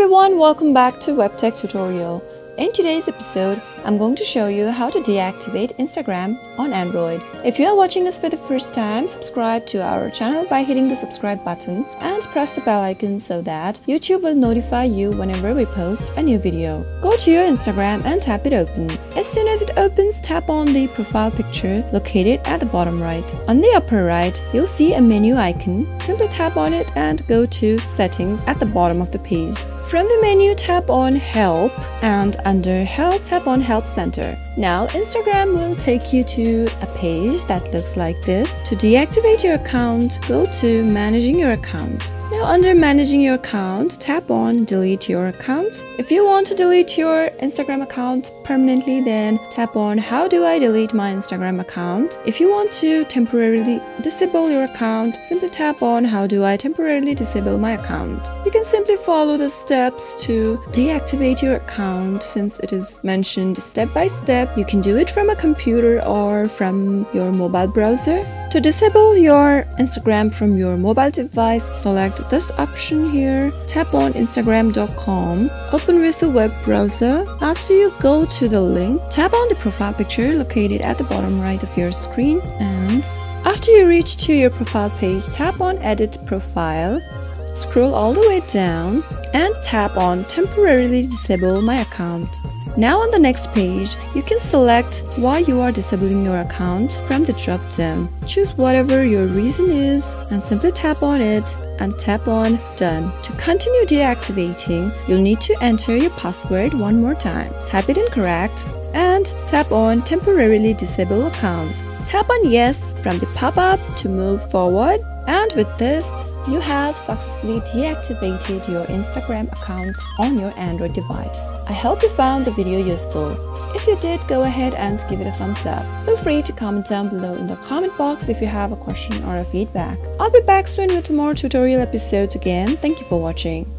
everyone, welcome back to WebTech Tutorial. In today's episode, I'm going to show you how to deactivate Instagram on Android. If you are watching us for the first time, subscribe to our channel by hitting the subscribe button and press the bell icon so that YouTube will notify you whenever we post a new video. Go to your Instagram and tap it open. As soon as it opens, tap on the profile picture located at the bottom right. On the upper right, you'll see a menu icon. Simply tap on it and go to Settings at the bottom of the page. From the menu, tap on Help, and under Help, tap on Help Center. Now, Instagram will take you to a page that looks like this. To deactivate your account, go to Managing your account. Now, under Managing your account, tap on Delete your account. If you want to delete your Instagram account permanently, then tap on How do I delete my Instagram account? If you want to temporarily disable your account, simply tap on How do I temporarily disable my account? You can simply follow the steps to deactivate your account since it is mentioned step by step. You can do it from a computer or from your mobile browser. To disable your Instagram from your mobile device, select this option here. Tap on Instagram.com. Open with the web browser. After you go to the link, tap on the profile picture located at the bottom right of your screen, and after you reach to your profile page, tap on Edit Profile. Scroll all the way down and tap on Temporarily Disable My Account. Now on the next page, you can select why you are disabling your account from the drop down. Choose whatever your reason is and simply tap on it and tap on Done. To continue deactivating, you'll need to enter your password one more time. Type it in correct and tap on Temporarily Disable Account. Tap on Yes from the pop-up to move forward, and with this, you have successfully deactivated your Instagram account on your Android device. I hope you found the video useful. If you did, go ahead and give it a thumbs up. Feel free to comment down below in the comment box if you have a question or a feedback. I'll be back soon with more tutorial episodes again. Thank you for watching.